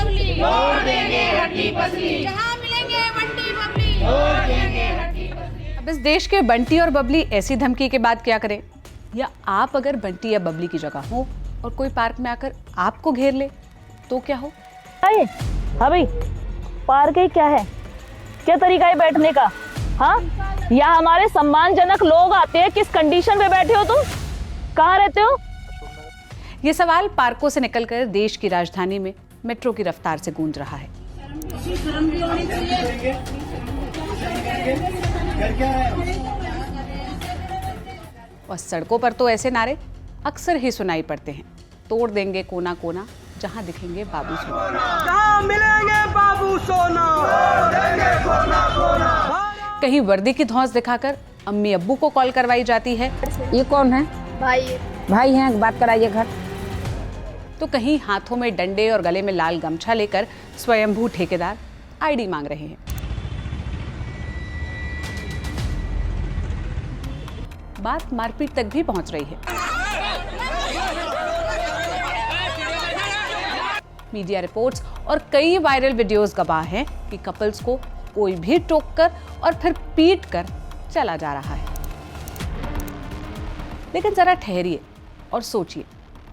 बबली, तोड़ देंगे हड्डी पसली, जहाँ मिलेंगे बंटी बबली, तोड़ देंगे हड्डी पसली। अब इस देश के बंटी और बबली ऐसी धमकी के बाद क्या करें? या आप अगर बंटी या बबली की जगह हो और कोई पार्क में आकर आपको घेर ले तो क्या हो? हाँ भाई, पार्क ही क्या है? क्या तरीका है बैठने का? हाँ, या हमारे सम्मानजनक लोग आते हैं, किस कंडीशन पे बैठे हो तुम? कहाँ रहते हो? ये सवाल पार्कों से निकलकर देश की राजधानी में मेट्रो की रफ्तार से गूंज रहा है। और सड़कों पर तो ऐसे नारे अक्सर ही सुनाई पड़ते हैं, तोड़ देंगे कोना कोना जहां दिखेंगे बाबू सोना, जहां मिलेंगे बाबू सोना, तोड़ देंगे कोना कोना। कहीं वर्दी की धौंस दिखाकर अम्मी अब्बू को कॉल करवाई जाती है। ये कौन है? भाई हैं, बात कराइए घर। तो कहीं हाथों में डंडे और गले में लाल गमछा लेकर स्वयंभू ठेकेदार आईडी मांग रहे हैं। बात मारपीट तक भी पहुंच रही है। मीडिया रिपोर्ट्स और कई वायरल वीडियोस गवाह हैं कि कपल्स को कोई भी टोककर और फिर पीट कर चला जा रहा है। लेकिन जरा ठहरिए और सोचिए,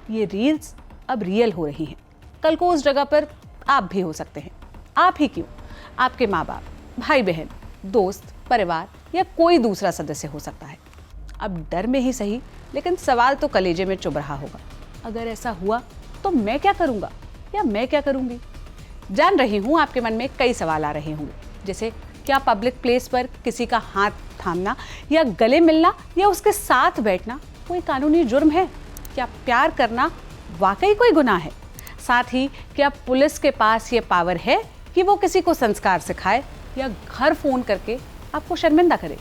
ये रील्स अब रियल हो रही हैं। कल को उस जगह पर आप भी हो सकते हैं। आप ही क्यों, आपके माँ बाप, भाई बहन, दोस्त, परिवार या कोई दूसरा सदस्य हो सकता है। अब डर में ही सही, लेकिन सवाल तो कलेजे में चुभ रहा होगा। अगर ऐसा हुआ तो मैं क्या करूंगा या मैं क्या करूंगी? जान रही हूं आपके मन में कई सवाल आ रहे होंगे, जैसे क्या पब्लिक प्लेस पर किसी का हाथ थामना या गले मिलना या उसके साथ बैठना कोई कानूनी जुर्म है? क्या प्यार करना वाकई कोई गुनाह है? साथ ही क्या पुलिस के पास ये पावर है कि वो किसी को संस्कार सिखाए या घर फोन करके आपको शर्मिंदा करे?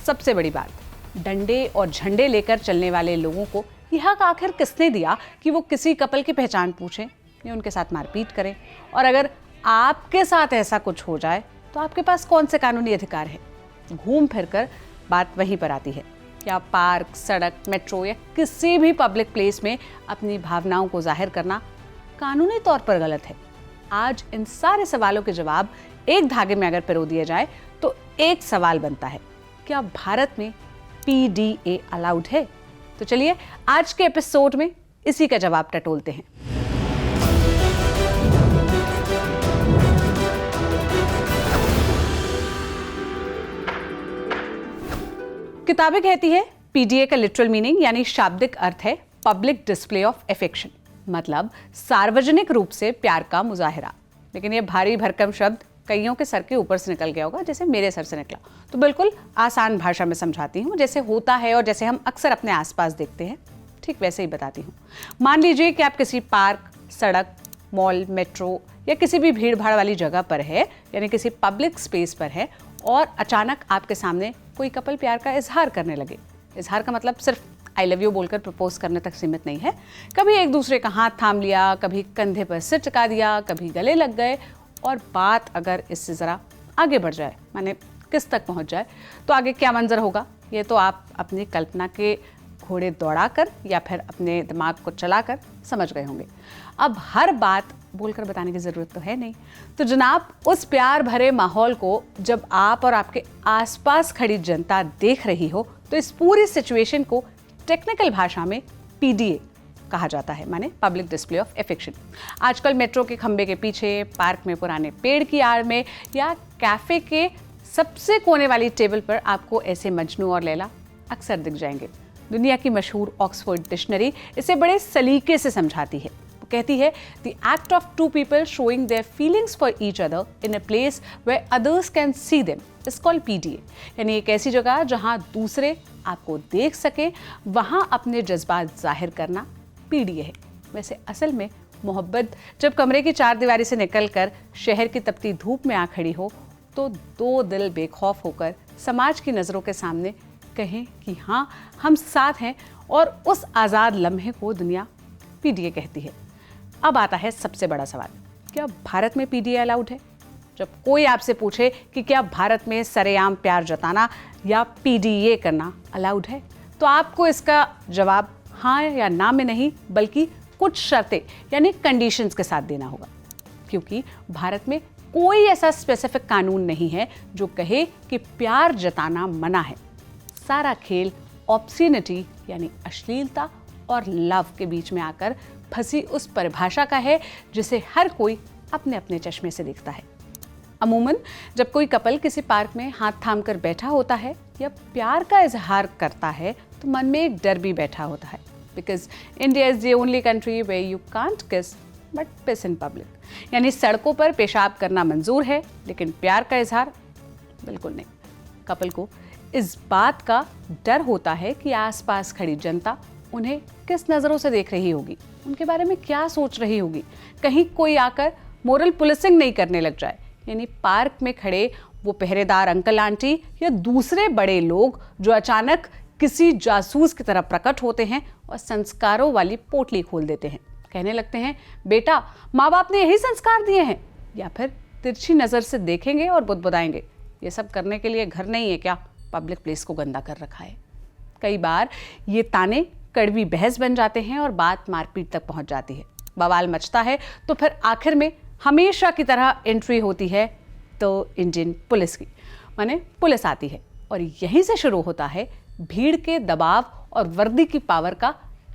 सबसे बड़ी बात, डंडे और झंडे लेकर चलने वाले लोगों को यह हक आखिर किसने दिया कि वो किसी कपल की पहचान पूछें या उनके साथ मारपीट करें? और अगर आपके साथ ऐसा कुछ हो जाए तो आपके पास कौन से कानूनी अधिकार है? घूम फिरकर बात वहीं पर आती है, क्या पार्क, सड़क, मेट्रो या किसी भी पब्लिक प्लेस में अपनी भावनाओं को जाहिर करना कानूनी तौर पर गलत है? आज इन सारे सवालों के जवाब एक धागे में अगर पिरो दिए जाए तो एक सवाल बनता है, क्या भारत में PDA अलाउड है? तो चलिए आज के एपिसोड में इसी का जवाब टटोलते हैं। किताबें कहती है PDA का लिटरल मीनिंग यानी शाब्दिक अर्थ है पब्लिक डिस्प्ले ऑफ अफेक्शन, मतलब सार्वजनिक रूप से प्यार का मुजाहिरा। लेकिन ये भारी भरकम शब्द कईयों के सर के ऊपर से निकल गया होगा, जैसे मेरे सर से निकला। तो बिल्कुल आसान भाषा में समझाती हूँ, जैसे होता है और जैसे हम अक्सर अपने आसपास देखते हैं, ठीक वैसे ही बताती हूँ। मान लीजिए कि आप किसी पार्क, सड़क, मॉल, मेट्रो या किसी भी भीड़ भाड़ वाली जगह पर है, यानी किसी पब्लिक स्पेस पर है और अचानक आपके सामने कोई कपल प्यार का इजहार करने लगे। इजहार का मतलब सिर्फ आई लव यू बोलकर प्रपोज करने तक सीमित नहीं है। कभी एक दूसरे का हाथ थाम लिया, कभी कंधे पर सिर टिका दिया, कभी गले लग गए, और बात अगर इससे ज़रा आगे बढ़ जाए, माने किस तक पहुंच जाए, तो आगे क्या मंजर होगा ये तो आप अपनी कल्पना के घोड़े दौड़ाकर या फिर अपने दिमाग को चलाकर समझ गए होंगे। अब हर बात बोलकर बताने की ज़रूरत तो है नहीं। तो जनाब, उस प्यार भरे माहौल को जब आप और आपके आसपास खड़ी जनता देख रही हो तो इस पूरी सिचुएशन को टेक्निकल भाषा में PDA कहा जाता है, माने पब्लिक डिस्प्ले ऑफ अफेक्शन। आजकल मेट्रो के खंबे के पीछे, पार्क में पुराने पेड़ की आड़ में या कैफे के सबसे कोने वाली टेबल पर आपको ऐसे मजनू और लैला अक्सर दिख जाएंगे। दुनिया की मशहूर ऑक्सफोर्ड डिक्शनरी इसे बड़े सलीके से समझाती है। वो कहती है, the act of two people showing their feelings for each other in a place where others can see them is called PDA। यानी एक ऐसी जगह जहां दूसरे आपको देख सके, वहां अपने जज्बात जाहिर करना PDA है। वैसे असल में मोहब्बत जब कमरे की चारदीवारी से निकलकर शहर की तपती धूप में आ खड़ी हो तो दो दिल बेखौफ होकर समाज की नज़रों के सामने कहें कि हाँ, हम साथ हैं, और उस आज़ाद लम्हे को दुनिया PDA कहती है। अब आता है सबसे बड़ा सवाल, क्या भारत में PDA अलाउड है? जब कोई आपसे पूछे कि क्या भारत में सरेआम प्यार जताना या PDA करना अलाउड है, तो आपको इसका जवाब हाँ या ना में नहीं, बल्कि कुछ शर्तें यानी कंडीशंस के साथ देना होगा। क्योंकि भारत में कोई ऐसा स्पेसिफिक कानून नहीं है जो कहे कि प्यार जताना मना है। सारा खेल ऑब्स्सीनिटी यानी अश्लीलता और लव के बीच में आकर फंसी उस परिभाषा का है जिसे हर कोई अपने अपने चश्मे से देखता है। अमूमन जब कोई कपल किसी पार्क में हाथ थाम कर बैठा होता है या प्यार का इजहार करता है तो मन में एक डर भी बैठा होता है, because India is the only country where you can't kiss but piss in public, यानी सड़कों पर पेशाब करना मंजूर है लेकिन प्यार का इजहार बिल्कुल नहीं। कपल को इस बात का डर होता है कि आसपास खड़ी जनता उन्हें किस नज़रों से देख रही होगी, उनके बारे में क्या सोच रही होगी, कहीं कोई आकर मोरल पुलिसिंग नहीं करने लग जाए। यानी पार्क में खड़े वो पहरेदार अंकल आंटी या दूसरे बड़े लोग जो अचानक किसी जासूस की तरह प्रकट होते हैं और संस्कारों वाली पोटली खोल देते हैं, कहने लगते हैं बेटा माँ बाप ने यही संस्कार दिए हैं, या फिर तिरछी नज़र से देखेंगे और बुदबुदाएंगे ये सब करने के लिए घर नहीं है क्या, पब्लिक प्लेस को गंदा कर रखा है। कई बार ये ताने कड़वी बहस बन जाते हैं और बात मारपीट तक पहुंच जाती है। बवाल मचता है तो फिर आखिर में हमेशा की तरह एंट्री होती है तो इंडियन पुलिस की, माने पुलिस आती है और यहीं से शुरू होता है भीड़ के दबाव और वर्दी की पावर का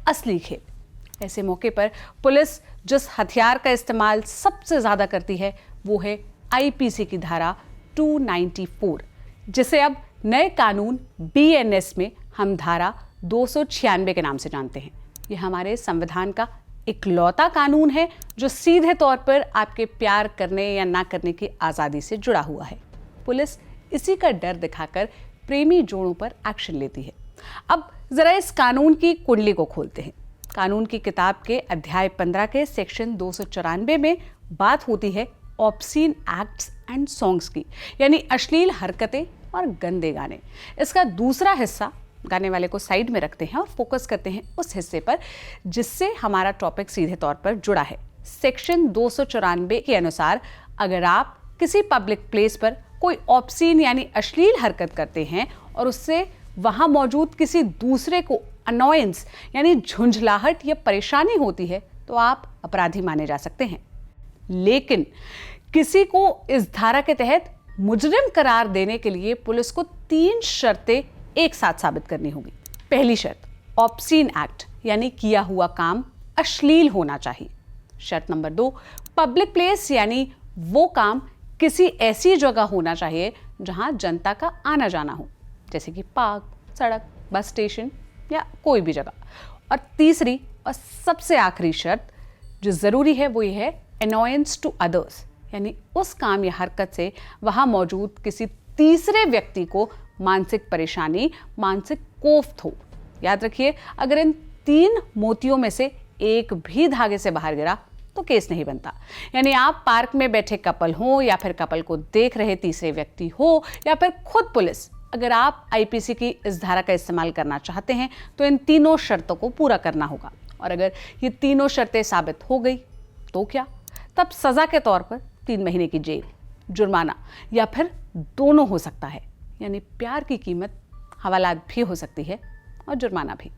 असली खेल। ऐसे मौके पर पुलिस जिस हथियार का इस्तेमाल सबसे ज़्यादा करती है वो है आईपीसी की धारा 294, जिसे अब नए कानून BNS में हम धारा 296 के नाम से जानते हैं। ये हमारे संविधान का इकलौता कानून है जो सीधे तौर पर आपके प्यार करने या ना करने की आज़ादी से जुड़ा हुआ है। पुलिस इसी का डर दिखाकर प्रेमी जोड़ों पर एक्शन लेती है। अब जरा इस कानून की कुंडली को खोलते हैं। कानून की किताब के अध्याय 15 के सेक्शन 294 में बात होती है ऑब्सीन एक्ट्स एंड सॉन्ग्स की, यानी अश्लील हरकतें और गंदे गाने। इसका दूसरा हिस्सा गाने वाले को साइड में रखते हैं और फोकस करते हैं उस हिस्से पर जिससे हमारा टॉपिक सीधे तौर पर जुड़ा है। सेक्शन 294 के अनुसार अगर आप किसी पब्लिक प्लेस पर कोई ऑब्सीन यानी अश्लील हरकत करते हैं और उससे वहां मौजूद किसी दूसरे को अनॉयंस यानी झुंझलाहट या परेशानी होती है तो आप अपराधी माने जा सकते हैं। लेकिन किसी को इस धारा के तहत मुजरिम करार देने के लिए पुलिस को 3 शर्तें एक साथ साबित करनी होगी। पहली शर्त, ऑब्सीन एक्ट यानी किया हुआ काम अश्लील होना चाहिए। शर्त नंबर 2, पब्लिक प्लेस यानी वो काम किसी ऐसी जगह होना चाहिए जहां जनता का आना जाना हो, जैसे कि पार्क, सड़क, बस स्टेशन या कोई भी जगह। और तीसरी और सबसे आखिरी शर्त जो जरूरी है वो ये है अनॉयंस टू अदर्स, यानी उस काम या हरकत से वहां मौजूद किसी तीसरे व्यक्ति को मानसिक परेशानी, मानसिक कोफ्त हो। याद रखिए, अगर इन 3 मोतियों में से एक भी धागे से बाहर गिरा तो केस नहीं बनता। यानी आप पार्क में बैठे कपल हो या फिर कपल को देख रहे तीसरे व्यक्ति हो या फिर खुद पुलिस, अगर आप आईपीसी की इस धारा का इस्तेमाल करना चाहते हैं तो इन तीनों शर्तों को पूरा करना होगा। और अगर ये तीनों शर्तें साबित हो गई तो क्या, तब सजा के तौर पर 3 महीने की जेल, जुर्माना या फिर दोनों हो सकता है। यानी प्यार की कीमत हवालात भी हो सकती है और जुर्माना भी।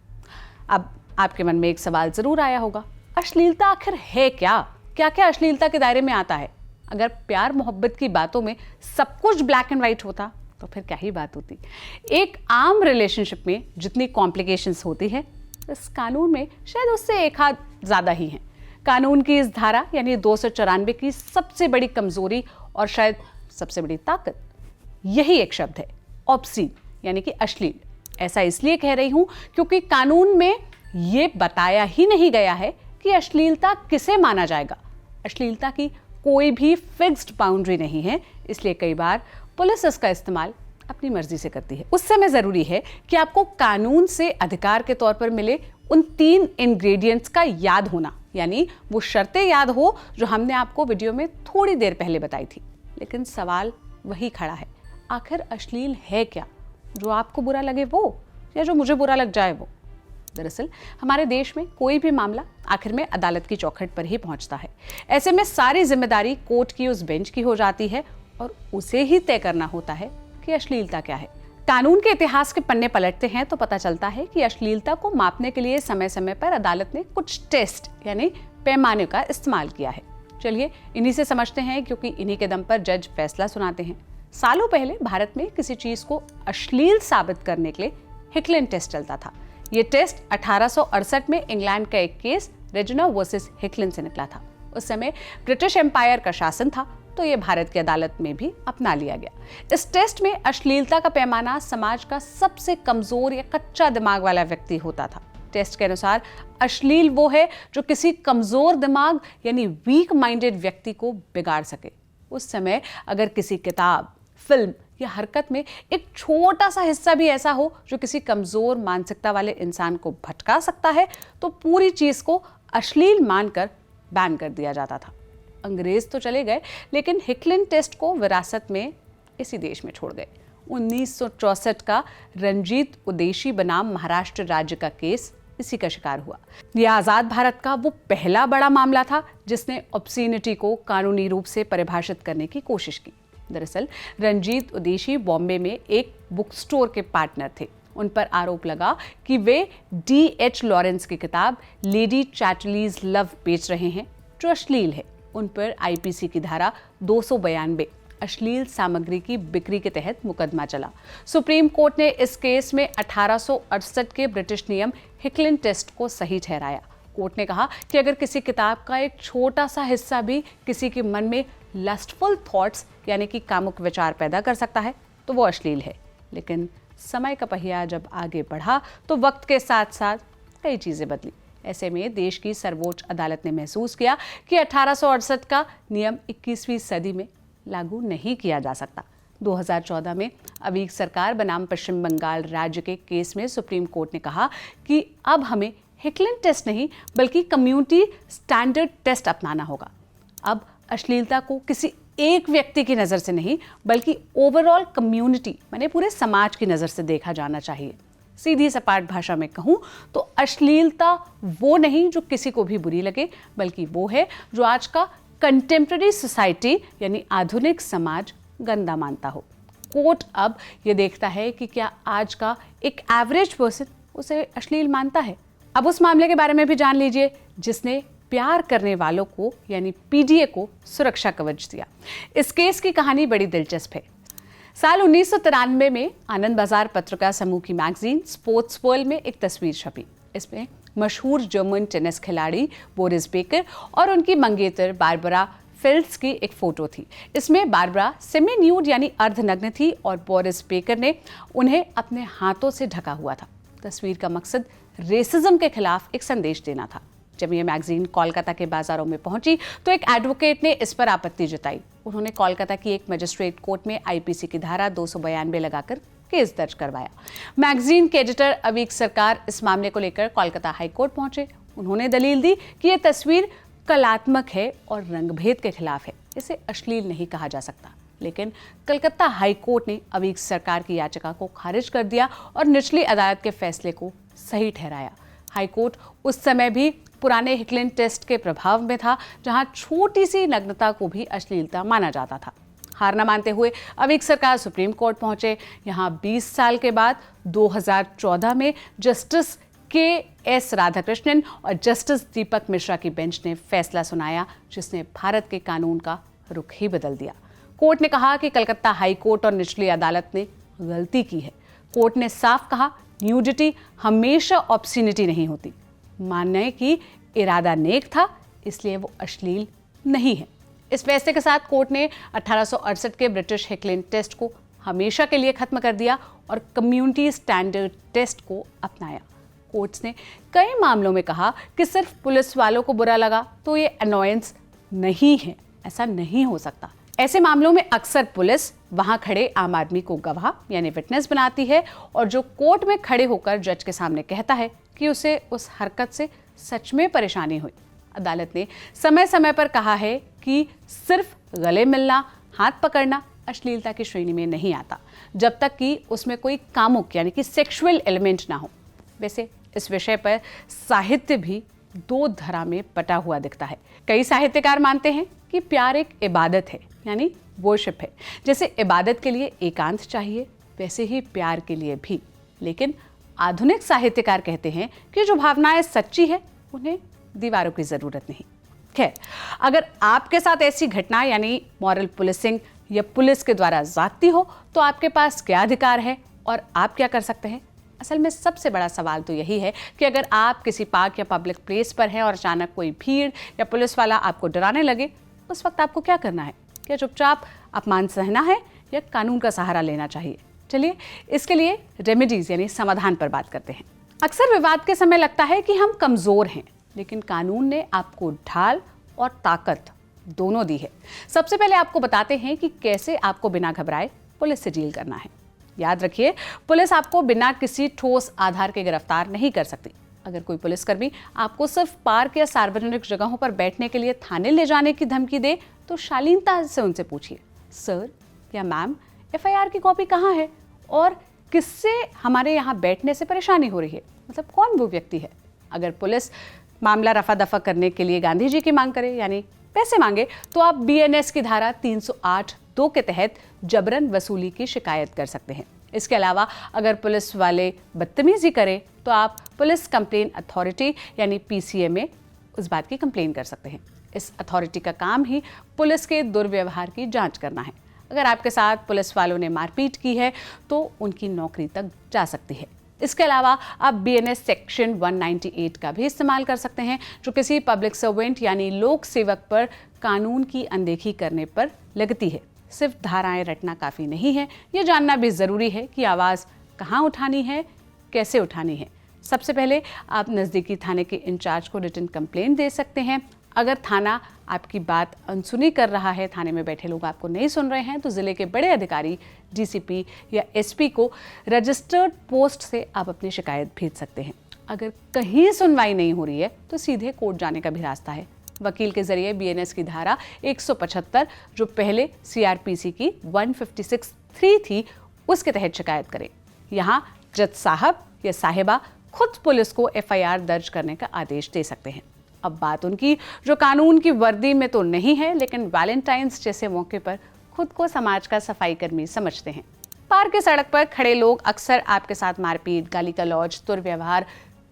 अब आपके मन में एक सवाल जरूर आया होगा, अश्लीलता आखिर है क्या? क्या क्या अश्लीलता के दायरे में आता है? अगर प्यार मोहब्बत की बातों में सब कुछ ब्लैक एंड व्हाइट होता तो फिर क्या ही बात होती। एक आम रिलेशनशिप में जितनी कॉम्प्लिकेशंस होती है इस कानून में शायद उससे एक हाथ ज्यादा ही हैं। कानून की इस धारा यानी 294 की सबसे बड़ी कमजोरी और शायद सबसे बड़ी ताकत यही एक शब्द है, ऑब्सीन यानी कि अश्लील। ऐसा इसलिए कह रही हूं क्योंकि कानून में यह बताया ही नहीं गया है कि अश्लीलता किसे माना जाएगा। अश्लीलता की कोई भी फिक्स्ड बाउंड्री नहीं है, इसलिए कई बार पुलिस इसका इस्तेमाल अपनी मर्जी से करती है। उस समय जरूरी है कि आपको कानून से अधिकार के तौर पर मिले उन 3 इंग्रेडिएंट्स का याद होना, यानी वो शर्तें याद हो जो हमने आपको वीडियो में थोड़ी देर पहले बताई थी। लेकिन सवाल वही खड़ा है, आखिर अश्लील है क्या? जो आपको बुरा लगे वो या जो मुझे बुरा लग जाए वो? दरअसल हमारे देश में कोई भी मामला आखिर में अदालत की चौखट पर ही पहुंचता है। ऐसे में सारी जिम्मेदारी कोर्ट की उस बेंच की हो जाती है और उसे ही तय करना होता है कि अश्लीलता क्या है। कानून के इतिहास के पन्ने पलटते हैं तो पता चलता है कि अश्लीलता को मापने के लिए समय समय पर अदालत ने कुछ टेस्ट यानी पैमाने का इस्तेमाल किया है। चलिए इन्हीं से समझते हैं, क्योंककि इन्हीं के दम पर जज फैसला सुनाते हैं। सालों पहले भारत में किसी चीज को अश्लील साबित करने के लिए हिकलिन टेस्ट चलता था। ये टेस्ट 1868 में इंग्लैंड का एक केस रेजिना वर्सेस हिकलिन से निकला था। उस समय ब्रिटिश एम्पायर का शासन था, तो ये भारत की अदालत में भी अपना लिया गया। इस टेस्ट में अश्लीलता का पैमाना समाज का सबसे कमजोर या कच्चा दिमाग वाला व्यक्ति होता था। टेस्ट के अनुसार अश्लील वो है जो किसी कमजोर दिमाग यानी वीक माइंडेड व्यक्ति को बिगाड़ सके। उस समय अगर किसी किताब, फिल्म या हरकत में एक छोटा सा हिस्सा भी ऐसा हो जो किसी कमजोर मानसिकता वाले इंसान को भटका सकता है, तो पूरी चीज को अश्लील मानकर बैन कर दिया जाता था। अंग्रेज तो चले गए, लेकिन हिकलिन टेस्ट को विरासत में इसी देश में छोड़ गए। 1964 का रंजीत उदेशी बनाम महाराष्ट्र राज्य का केस इसी का शिकार हुआ। यह आजाद भारत का वो पहला बड़ा मामला था जिसने ऑब्सीनिटी को कानूनी रूप से परिभाषित करने की कोशिश की। दरअसल रंजीत उदेशी बॉम्बे में एक बुक स्टोर के पार्टनर थे। उन पर आरोप लगा कि वे D.H. लॉरेंस की किताब लेडी चैटलीज लव बेच रहे हैं, जो अश्लील है। उन पर IPC की धारा 292 अश्लील सामग्री की बिक्री के तहत मुकदमा चला। सुप्रीम कोर्ट ने इस केस में 1868 के ब्रिटिश नियम हिकलिन टेस्ट को सही ठहराया। कोर्ट ने कहा कि अगर किसी किताब का एक छोटा सा हिस्सा भी किसी के मन में लस्टफुल थॉट्स यानी कि कामुक विचार पैदा कर सकता है, तो वो अश्लील है। लेकिन समय का पहिया जब आगे बढ़ा तो वक्त के साथ साथ कई चीजें बदली। ऐसे में देश की सर्वोच्च अदालत ने महसूस किया कि 1868 का नियम 21वीं सदी में लागू नहीं किया जा सकता। 2014 में अवीग सरकार बनाम पश्चिम बंगाल राज्य के केस में सुप्रीम कोर्ट ने कहा कि अब हमें हिकलिन टेस्ट नहीं बल्कि कम्युनिटी स्टैंडर्ड टेस्ट अपनाना होगा। अब अश्लीलता को किसी एक व्यक्ति की नज़र से नहीं बल्कि ओवरऑल कम्युनिटी माने पूरे समाज की नज़र से देखा जाना चाहिए। सीधी सपाट भाषा में कहूँ तो अश्लीलता वो नहीं जो किसी को भी बुरी लगे, बल्कि वो है जो आज का कंटेम्प्रेरी सोसाइटी यानी आधुनिक समाज गंदा मानता हो। कोर्ट अब ये देखता है कि क्या आज का एक एवरेज पर्सन उसे अश्लील मानता है। अब उस मामले के बारे में भी जान लीजिए जिसने प्यार करने वालों को यानी PDA को सुरक्षा कवच दिया। इस केस की कहानी बड़ी दिलचस्प है। साल 1993 में आनंद बाजार पत्रिका समूह की मैगजीन स्पोर्ट्स वर्ल्ड में एक तस्वीर छपी। इसमें मशहूर जर्मन टेनिस खिलाड़ी बोरिस बेकर और उनकी मंगेतर बारबरा फेल्ड्स की एक फोटो थी। इसमें बारबरा सेमी न्यूड यानी अर्धनग्न थी और बोरिस बेकर ने उन्हें अपने हाथों से ढका हुआ था। तस्वीर का मकसद रेसिज्म के खिलाफ एक संदेश देना था। जब यह मैगजीन कोलकाता के बाजारों में पहुंची तो एक एडवोकेट ने इस पर आपत्ति जताई। उन्होंने कोलकाता की एक मजिस्ट्रेट कोर्ट में IPC की धारा 292 लगाकर केस दर्ज करवाया। मैगजीन के एडिटर अवीग सरकार इस मामले को लेकर कोलकाता हाई कोर्ट पहुंचे। उन्होंने दलील दी कि यह तस्वीर कलात्मक है और रंगभेद के खिलाफ है, इसे अश्लील नहीं कहा जा सकता। लेकिन कलकत्ता हाई कोर्ट ने अवीग सरकार की याचिका को खारिज कर दिया और निचली अदालत के फैसले को सही ठहराया। हाई कोर्ट उस समय भी पुराने हिकलिन टेस्ट के प्रभाव में था, जहां छोटी सी नग्नता को भी अश्लीलता माना जाता था। हार न मानते हुए अवीग सरकार सुप्रीम कोर्ट पहुंचे। यहां 20 साल के बाद 2014 में जस्टिस KS राधाकृष्णन और जस्टिस दीपक मिश्रा की बेंच ने फैसला सुनाया, जिसने भारत के कानून का रुख ही बदल दिया। कोर्ट ने कहा कि कलकत्ता हाई कोर्ट और निचली अदालत ने गलती की है। कोर्ट ने साफ कहा, न्यूडिटी हमेशा ऑब्सीनिटी नहीं होती। मानने की इरादा नेक था, इसलिए वो अश्लील नहीं है। इस फैसले के साथ कोर्ट ने 1868 के ब्रिटिश हिकलिन टेस्ट को हमेशा के लिए खत्म कर दिया और कम्युनिटी स्टैंडर्ड टेस्ट को अपनाया। कोर्ट्स ने कई मामलों में कहा कि सिर्फ पुलिस वालों को बुरा लगा तो ये अनॉयंस नहीं है, ऐसा नहीं हो सकता। ऐसे मामलों में अक्सर पुलिस वहां खड़े आम आदमी को गवाह यानी विटनेस बनाती है और जो कोर्ट में खड़े होकर जज के सामने कहता है कि उसे उस हरकत से सच में परेशानी हुई। अदालत ने समय समय पर कहा है कि सिर्फ गले मिलना, हाथ पकड़ना अश्लीलता की श्रेणी में नहीं आता, जब तक कि उसमें कोई कामुक यानी कि सेक्सुअल एलिमेंट ना हो। वैसे इस विषय पर साहित्य भी दो धारा में बटा हुआ दिखता है। कई साहित्यकार मानते हैं कि प्यार एक इबादत है यानी वर्शिप है। जैसे इबादत के लिए एकांत चाहिए, वैसे ही प्यार के लिए भी। लेकिन आधुनिक साहित्यकार कहते हैं कि जो भावनाएं सच्ची है उन्हें दीवारों की जरूरत नहीं। खैर, अगर आपके साथ ऐसी घटना यानी मॉरल पुलिसिंग या पुलिस के द्वारा ज्यादती हो तो आपके पास क्या अधिकार है और आप क्या कर सकते हैं? असल में सबसे बड़ा सवाल तो यही है कि अगर आप किसी पार्क या पब्लिक प्लेस पर हैं और अचानक कोई भीड़ या पुलिस वाला आपको डराने लगे, उस वक्त आपको क्या करना है? क्या चुपचाप अपमान सहना है या कानून का सहारा लेना चाहिए? चलिए इसके लिए रेमेडीज यानी समाधान पर बात करते हैं। अक्सर विवाद के समय लगता है कि हम कमजोर हैं, लेकिन कानून ने आपको ढाल और ताकत दोनों दी है। सबसे पहले आपको बताते हैं कि कैसे आपको बिना घबराए पुलिस से डील करना है। याद रखिए, पुलिस आपको बिना किसी ठोस आधार के गिरफ्तार नहीं कर सकती। अगर कोई पुलिसकर्मी आपको सिर्फ पार्क या सार्वजनिक जगहों पर बैठने के लिए थाने ले जाने की धमकी दे तो शालीनता से उनसे पूछिए, सर या मैम, एफआईआर की कॉपी कहाँ है और किससे हमारे यहाँ बैठने से परेशानी हो रही है? मतलब कौन वो व्यक्ति है? अगर पुलिस मामला रफा दफा करने के लिए गांधी जी की मांग करे यानी पैसे मांगे तो आप बीएनएस की धारा 308(2) के तहत जबरन वसूली की शिकायत कर सकते हैं। इसके अलावा अगर पुलिस वाले बदतमीजी करे तो आप पुलिस कंप्लेन अथॉरिटी यानी पीसीए में उस बात की कंप्लेन कर सकते हैं। इस अथॉरिटी का काम ही पुलिस के दुर्व्यवहार की जांच करना है। अगर आपके साथ पुलिस वालों ने मारपीट की है तो उनकी नौकरी तक जा सकती है। इसके अलावा आप बीएनएस सेक्शन 198 का भी इस्तेमाल कर सकते हैं, जो किसी पब्लिक सर्वेंट यानी लोक सेवक पर कानून की अनदेखी करने पर लगती है। सिर्फ धाराएं रटना काफ़ी नहीं है, ये जानना भी ज़रूरी है कि आवाज़ कहाँ उठानी है, कैसे उठानी है। सबसे पहले आप नज़दीकी थाने के इंचार्ज को रिटन कंप्लेंट दे सकते हैं। अगर थाना आपकी बात अनसुनी कर रहा है, थाने में बैठे लोग आपको नहीं सुन रहे हैं, तो ज़िले के बड़े अधिकारी डीसीपी या एसपी को रजिस्टर्ड पोस्ट से आप अपनी शिकायत भेज सकते हैं। अगर कहीं सुनवाई नहीं हो रही है तो सीधे कोर्ट जाने का भी रास्ता है। वकील के जरिए बीएनएस की धारा 175 जो पहले सीआरपीसी की 156(3) थी, उसके तहत शिकायत करें। यहाँ जज साहब या साहिबा खुद पुलिस को एफआईआर दर्ज करने का आदेश दे सकते हैं। अब बात उनकी जो कानून की वर्दी में तो नहीं है, लेकिन वैलेंटाइंस जैसे मौके पर खुद को समाज का सफाई कर्मी समझते हैं। पार्क की सड़क पर खड़े लोग अक्सर आपके साथ मारपीट, गाली गलौज, दुर्व्यवहार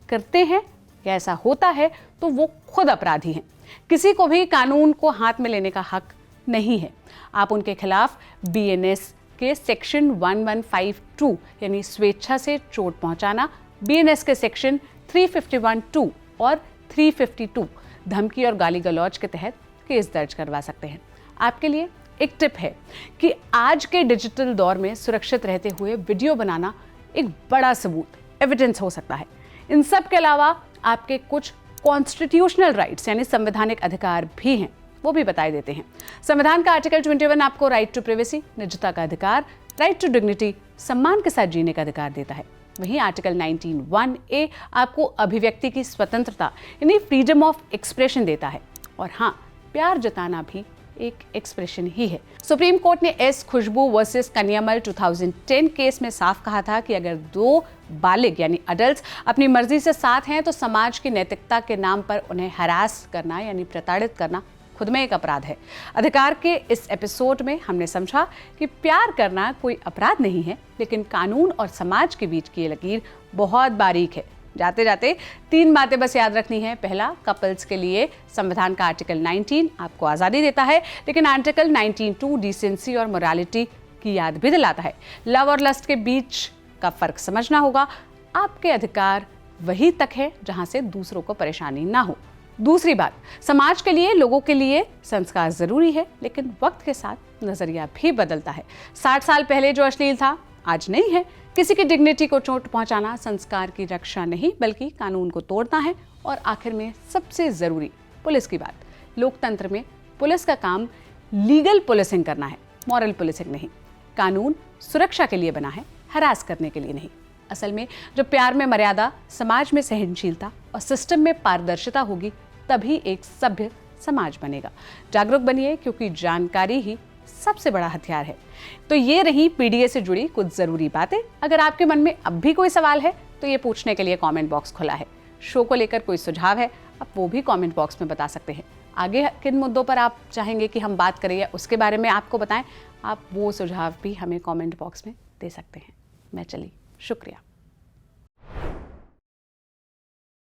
करते हैं या ऐसा होता है तो वो खुद अपराधी हैं। किसी को भी कानून को हाथ में लेने का हक नहीं है। आप उनके खिलाफ बीएनएस के सेक्शन 1152 यानी स्वेच्छा से चोट पहुंचाना, बीएनएस के सेक्शन 351(2) और 352 धमकी और गाली गलौज के तहत केस दर्ज करवा सकते हैं। आपके लिए एक टिप है कि आज के डिजिटल दौर में सुरक्षित रहते हुए वीडियो बनाना एक बड़ा सबूत, एविडेंस हो सकता है। इन सब के अलावा आपके कुछ कॉन्स्टिट्यूशनल राइट्स यानी संवैधानिक अधिकार भी हैं, वो भी बताए देते हैं। संविधान का आर्टिकल 21 आपको राइट टू प्राइवेसी, निजता का अधिकार, राइट टू डिग्निटी, सम्मान के साथ जीने का अधिकार देता है। वहीं आर्टिकल 19(1)(a) आपको अभिव्यक्ति की स्वतंत्रता यानी फ्रीडम ऑफ एक्सप्रेशन देता है। और हाँ, प्यार जताना भी एक एक्सप्रेशन ही है। सुप्रीम कोर्ट ने एस खुशबू वर्सेस कन्यामल 2010 केस में साफ कहा था कि अगर दो बालिग यानी अडल्ट अपनी मर्जी से साथ हैं तो समाज की नैतिकता के नाम पर उन्हें हरास करना यानी प्रताड़ित करना खुद में एक अपराध है। अधिकार के इस एपिसोड में हमने समझा कि प्यार करना कोई अपराध नहीं है, लेकिन कानून और समाज के बीच की ये लकीर बहुत बारीक है। जाते जाते 3 बातें बस याद रखनी है। पहला, कपल्स के लिए संविधान का आर्टिकल 19 आपको आज़ादी देता है, लेकिन आर्टिकल 19(2) डिसेंसी और मोरालिटी की याद भी दिलाता है। लव और लस्ट के बीच का फर्क समझना होगा। आपके अधिकार वही तक है जहां से दूसरों को परेशानी ना हो। दूसरी बात, समाज के लिए, लोगों के लिए संस्कार जरूरी है, लेकिन वक्त के साथ नजरिया भी बदलता है। 60 साल पहले जो अश्लील था आज नहीं है। किसी की डिग्निटी को चोट पहुंचाना संस्कार की रक्षा नहीं बल्कि कानून को तोड़ना है। और आखिर में सबसे जरूरी, पुलिस की बात। लोकतंत्र में पुलिस का काम लीगल पुलिसिंग करना है, मॉरल पुलिसिंग नहीं। कानून सुरक्षा के लिए बना है, हरास करने के लिए नहीं। असल में जब प्यार में मर्यादा, समाज में सहनशीलता और सिस्टम में पारदर्शिता होगी, तभी एक सभ्य समाज बनेगा। जागरूक बनिए, क्योंकि जानकारी ही सबसे बड़ा हथियार है। तो ये रही पीडीए से जुड़ी कुछ जरूरी बातें। अगर आपके मन में अब भी कोई सवाल है तो ये पूछने के लिए कमेंट बॉक्स खुला है। शो को लेकर कोई सुझाव है, आप वो भी कमेंट बॉक्स में बता सकते हैं। आगे किन मुद्दों पर आप चाहेंगे कि हम बात करें या उसके बारे में आपको बताएं, आप वो सुझाव भी हमें कमेंट बॉक्स में दे सकते हैं। मैं चली, शुक्रिया।